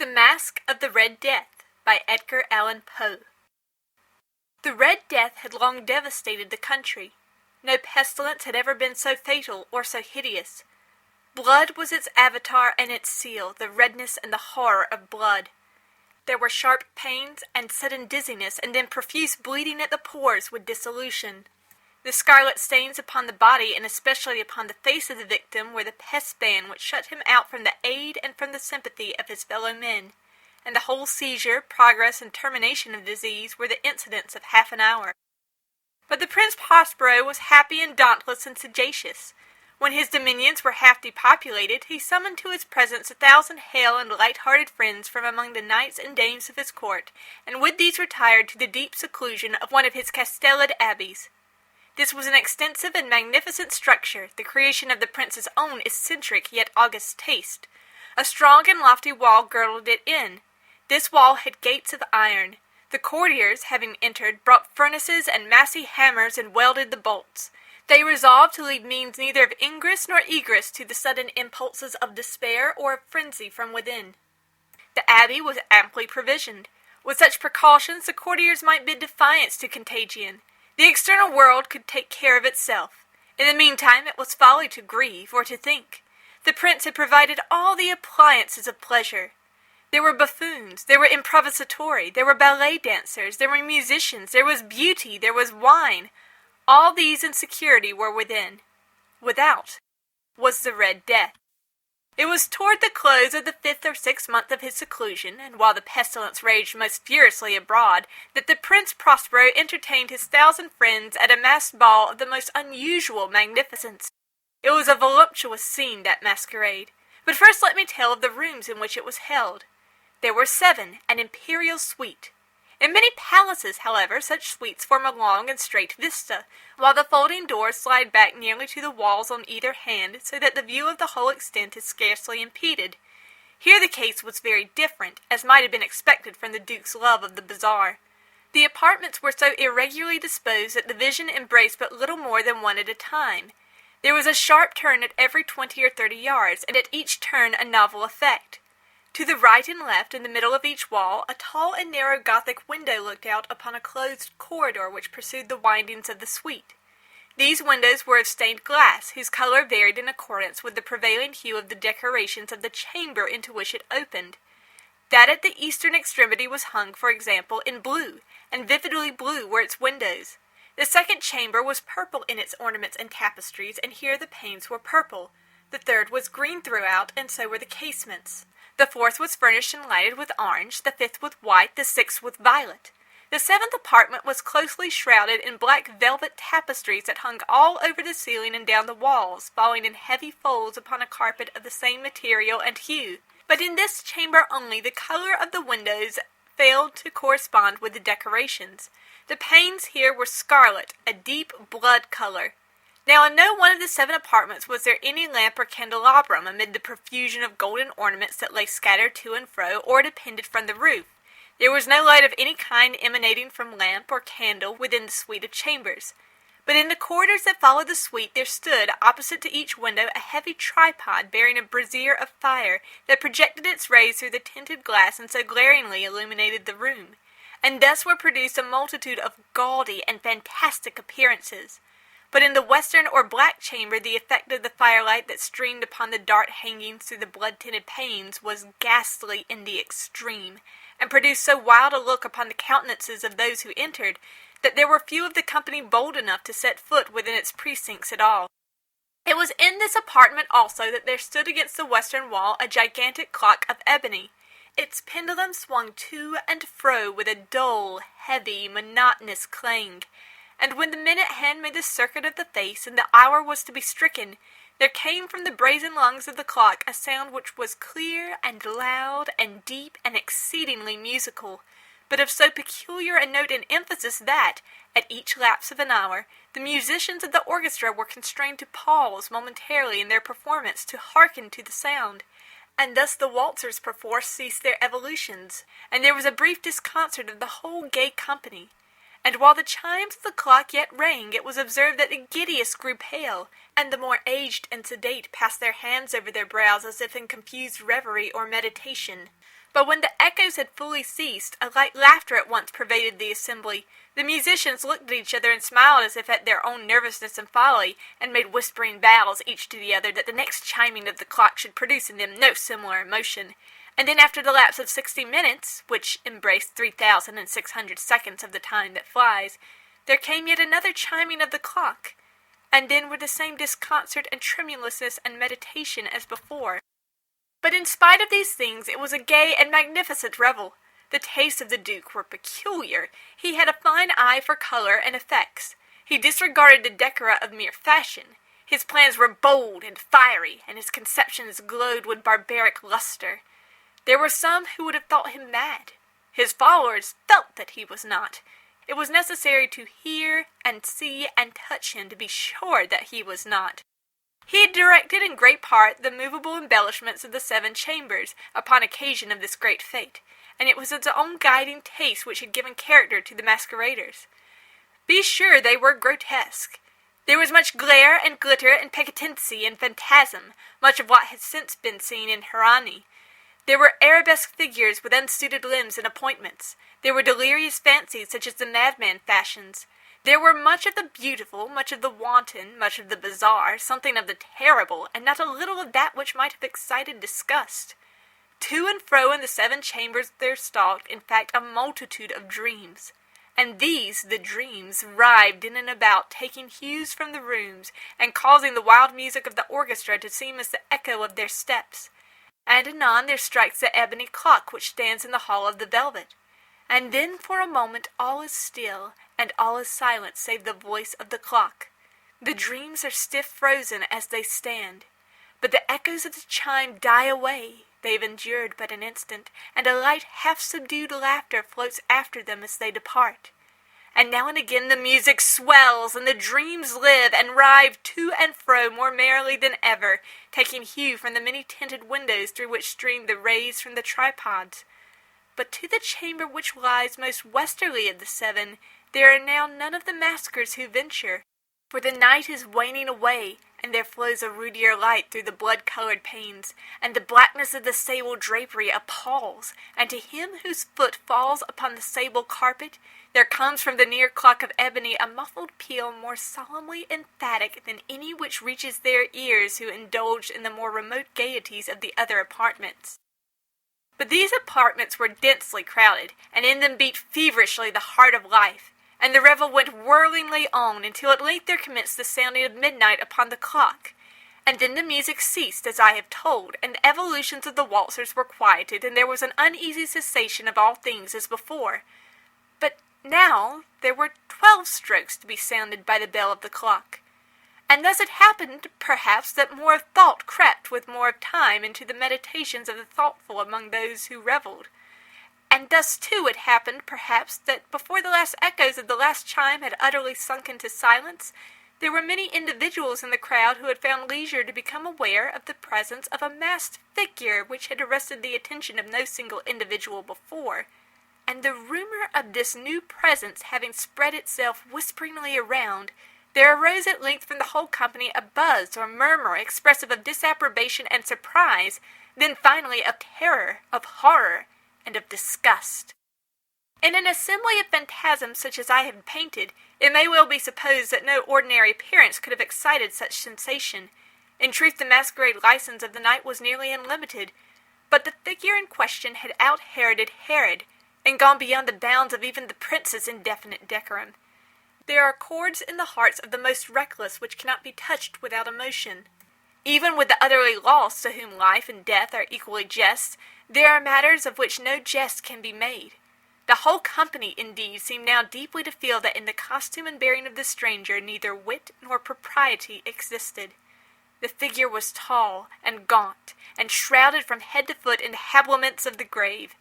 The Masque of the Red Death by Edgar Allan Poe. The Red Death had long devastated the country. No pestilence had ever been so fatal or so hideous. Blood was its avatar and its seal, the redness and the horror of blood. There were sharp pains and sudden dizziness, and then profuse bleeding at the pores with dissolution. The scarlet stains upon the body, and especially upon the face of the victim, were the pest ban which shut him out from the aid and from the sympathy of his fellow men, and the whole seizure, progress, and termination of disease were the incidents of half an hour. But the Prince Prospero was happy and dauntless and sagacious. When his dominions were half depopulated, he summoned to his presence 1,000 hale and light-hearted friends from among the knights and dames of his court, and with these retired to the deep seclusion of one of his castellated abbeys. This was an extensive and magnificent structure, the creation of the prince's own eccentric yet august taste. A strong and lofty wall girdled it in. This wall had gates of iron. The courtiers, having entered, brought furnaces and massy hammers and welded the bolts. They resolved to leave means neither of ingress nor egress to the sudden impulses of despair or of frenzy from within. The abbey was amply provisioned. With such precautions the courtiers might bid defiance to contagion. The external world could take care of itself. In the meantime it was folly to grieve or to think. The prince had provided all the appliances of pleasure. There were buffoons, there were improvisatori, there were ballet dancers, there were musicians, there was beauty, there was wine. All these in security were within. Without was the Red Death. It was toward the close of the 5th or 6th month of his seclusion, and while the pestilence raged most furiously abroad, that the Prince Prospero entertained his 1,000 friends at a masked ball of the most unusual magnificence. It was a voluptuous scene, that masquerade. But first let me tell of the rooms in which it was held. There were 7, an imperial suite. In many palaces, however, such suites form a long and straight vista, while the folding doors slide back nearly to the walls on either hand, so that the view of the whole extent is scarcely impeded. Here the case was very different, as might have been expected from the Duke's love of the bizarre. The apartments were so irregularly disposed that the vision embraced but little more than one at a time. There was a sharp turn at every 20 or 30 yards, and at each turn a novel effect. To the right and left, in the middle of each wall, a tall and narrow Gothic window looked out upon a closed corridor which pursued the windings of the suite. These windows were of stained glass, whose color varied in accordance with the prevailing hue of the decorations of the chamber into which it opened. That at the eastern extremity was hung, for example, in blue, and vividly blue were its windows. The second chamber was purple in its ornaments and tapestries, and here the panes were purple. The third was green throughout, and so were the casements. The fourth was furnished and lighted with orange, the fifth with white, the sixth with violet. The 7th apartment was closely shrouded in black velvet tapestries that hung all over the ceiling and down the walls, falling in heavy folds upon a carpet of the same material and hue. But in this chamber only the color of the windows failed to correspond with the decorations. The panes here were scarlet, a deep blood color. Now in no one of the 7 apartments was there any lamp or candelabrum amid the profusion of golden ornaments that lay scattered to and fro, or depended from the roof. There was no light of any kind emanating from lamp or candle within the suite of chambers. But in the corridors that followed the suite there stood, opposite to each window, a heavy tripod bearing a brazier of fire that projected its rays through the tinted glass and so glaringly illuminated the room. And thus were produced a multitude of gaudy and fantastic appearances. But in the western or black chamber the effect of the firelight that streamed upon the dark hangings through the blood-tinted panes was ghastly in the extreme, and produced so wild a look upon the countenances of those who entered, that there were few of the company bold enough to set foot within its precincts at all. It was in this apartment also that there stood against the western wall a gigantic clock of ebony. Its pendulum swung to and fro with a dull, heavy, monotonous clang, and when the minute hand made the circuit of the face, and the hour was to be stricken, there came from the brazen lungs of the clock a sound which was clear and loud and deep and exceedingly musical, but of so peculiar a note and emphasis that, at each lapse of an hour, the musicians of the orchestra were constrained to pause momentarily in their performance to hearken to the sound, and thus the waltzers perforce ceased their evolutions, and there was a brief disconcert of the whole gay company. And while the chimes of the clock yet rang, it was observed that the giddiest grew pale, and the more aged and sedate passed their hands over their brows as if in confused reverie or meditation. But when the echoes had fully ceased, a light laughter at once pervaded the assembly. The musicians looked at each other and smiled as if at their own nervousness and folly, and made whispering vows each to the other that the next chiming of the clock should produce in them no similar emotion. And then after the lapse of 60 minutes, which embraced 3,600 seconds of the time that flies, there came yet another chiming of the clock, and then were the same disconcert and tremulousness and meditation as before. But in spite of these things, it was a gay and magnificent revel. The tastes of the Duke were peculiar. He had a fine eye for colour and effects. He disregarded the decora of mere fashion. His plans were bold and fiery, and his conceptions glowed with barbaric lustre. There were some who would have thought him mad. His followers felt that he was not. It was necessary to hear and see and touch him to be sure that he was not. He had directed in great part the movable embellishments of the 7 chambers upon occasion of this great fete, and it was his own guiding taste which had given character to the masqueraders. Be sure they were grotesque. There was much glare and glitter and piquancy and phantasm, much of what has since been seen in Hernani. There were arabesque figures with unsuited limbs and appointments. There were delirious fancies such as the madman fashions. There were much of the beautiful, much of the wanton, much of the bizarre, something of the terrible, and not a little of that which might have excited disgust. To and fro in the 7 chambers there stalked, in fact, a multitude of dreams. And these, the dreams, writhed in and about, taking hues from the rooms, and causing the wild music of the orchestra to seem as the echo of their steps. And anon there strikes the ebony clock which stands in the hall of the velvet. And then for a moment all is still, and all is silent save the voice of the clock. The dreams are stiff frozen as they stand. But the echoes of the chime die away. They have endured but an instant, and a light half-subdued laughter floats after them as they depart. And now and again the music swells, and the dreams live and writhe to and fro more merrily than ever, taking hue from the many-tinted windows through which stream the rays from the tripods. But to the chamber which lies most westerly of the 7, there are now none of the maskers who venture, for the night is waning away, and there flows a ruddier light through the blood-colored panes, and the blackness of the sable drapery appalls, and to him whose foot falls upon the sable carpet, there comes from the near clock of ebony a muffled peal more solemnly emphatic than any which reaches their ears who indulge in the more remote gaieties of the other apartments. But these apartments were densely crowded, and in them beat feverishly the heart of life, and the revel went whirlingly on until at length there commenced the sounding of midnight upon the clock. And then the music ceased, as I have told, and the evolutions of the waltzers were quieted, and there was an uneasy cessation of all things as before. But now there were 12 strokes to be sounded by the bell of the clock. And thus it happened, perhaps, that more of thought crept with more of time into the meditations of the thoughtful among those who revelled. And thus, too, it happened, perhaps, that before the last echoes of the last chime had utterly sunk into silence, there were many individuals in the crowd who had found leisure to become aware of the presence of a masked figure which had arrested the attention of no single individual before. And the rumour of this new presence having spread itself whisperingly around, there arose at length from the whole company a buzz or murmur expressive of disapprobation and surprise, then finally of terror, of horror, and of disgust. In an assembly of phantasms such as I have painted, it may well be supposed that no ordinary appearance could have excited such sensation. In truth, the masquerade license of the night was nearly unlimited, but the figure in question had out-Heroded Herod, and gone beyond the bounds of even the prince's indefinite decorum. There are chords in the hearts of the most reckless which cannot be touched without emotion. Even with the utterly lost, to whom life and death are equally jests, there are matters of which no jest can be made. The whole company, indeed, seemed now deeply to feel that in the costume and bearing of the stranger neither wit nor propriety existed. The figure was tall and gaunt, and shrouded from head to foot in habiliments of the grave.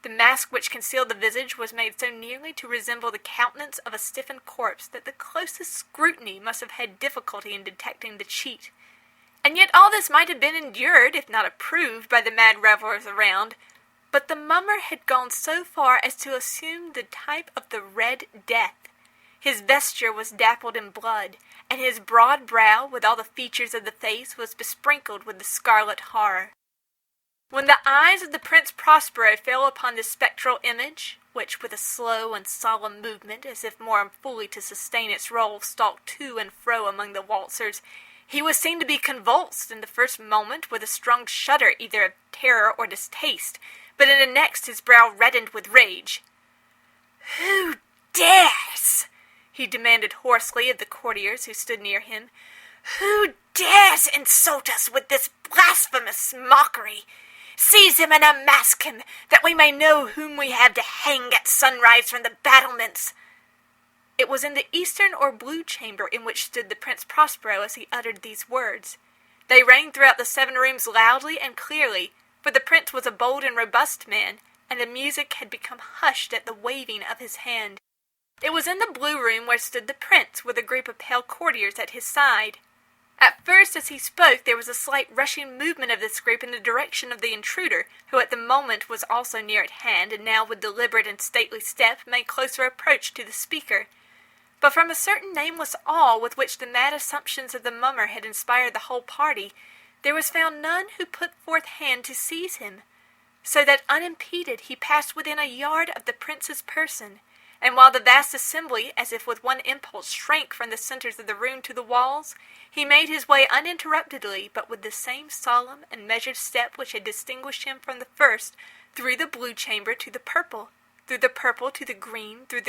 The mask which concealed the visage was made so nearly to resemble the countenance of a stiffened corpse that the closest scrutiny must have had difficulty in detecting the cheat. And yet all this might have been endured, if not approved, by the mad revellers around, but the mummer had gone so far as to assume the type of the Red Death. His vesture was dappled in blood, and his broad brow, with all the features of the face, was besprinkled with the scarlet horror. When the eyes of the Prince Prospero fell upon this spectral image, which with a slow and solemn movement, as if more fully to sustain its role, stalked to and fro among the waltzers, he was seen to be convulsed in the first moment with a strong shudder either of terror or distaste, but in the next his brow reddened with rage. "Who dares?" he demanded hoarsely of the courtiers who stood near him. "Who dares insult us with this blasphemous mockery? Seize him and unmask him, that we may know whom we have to hang at sunrise from the battlements." It was in the eastern or blue chamber in which stood the Prince Prospero as he uttered these words. They rang throughout the 7 rooms loudly and clearly, for the prince was a bold and robust man, and the music had become hushed at the waving of his hand. It was in the blue room where stood the prince, with a group of pale courtiers at his side. At first, as he spoke, there was a slight rushing movement of this group in the direction of the intruder, who at the moment was also near at hand, and now with deliberate and stately step made closer approach to the speaker. But from a certain nameless awe with which the mad assumptions of the mummer had inspired the whole party, there was found none who put forth hand to seize him, so that unimpeded he passed within a yard of the prince's person, and while the vast assembly, as if with one impulse, shrank from the centres of the room to the walls, he made his way uninterruptedly, but with the same solemn and measured step which had distinguished him from the first, through the blue chamber to the purple, through the purple to the green to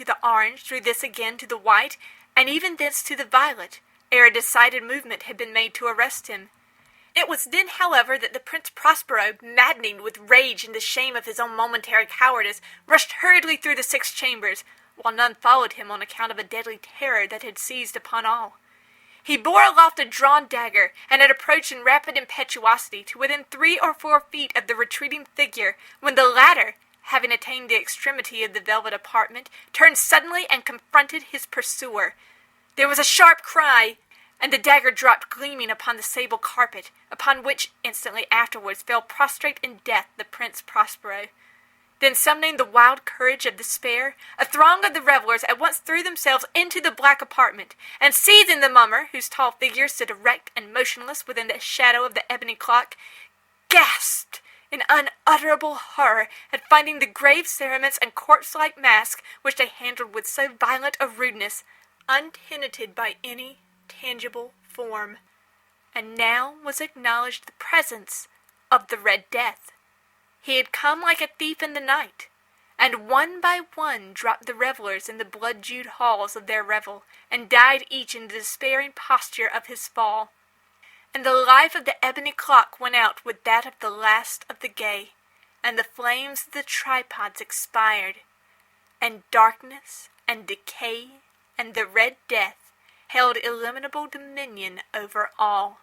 the orange, through this again to the white, and even thence to the violet, ere a decided movement had been made to arrest him. It was then, however, that the Prince Prospero, maddening with rage and the shame of his own momentary cowardice, rushed hurriedly through the 6 chambers, while none followed him on account of a deadly terror that had seized upon all. He bore aloft a drawn dagger, and had approached in rapid impetuosity to within 3 or 4 feet of the retreating figure, when the latter, having attained the extremity of the velvet apartment, turned suddenly and confronted his pursuer. There was a sharp cry, and the dagger dropped gleaming upon the sable carpet, upon which instantly afterwards fell prostrate in death the Prince Prospero. Then, summoning the wild courage of despair, a throng of the revellers at once threw themselves into the black apartment, and seizing the mummer, whose tall figure stood erect and motionless within the shadow of the ebony clock, gasped in unutterable horror at finding the grave cerements and corpse-like mask which they handled with so violent a rudeness, untenanted by any tangible form. And now was acknowledged the presence of the Red Death. He had come like a thief in the night, and one by one dropped the revellers in the blood-dewed halls of their revel, and died each in the despairing posture of his fall. And the life of the ebony clock went out with that of the last of the gay, and the flames of the tripods expired, and darkness and decay and the Red Death held illimitable dominion over all.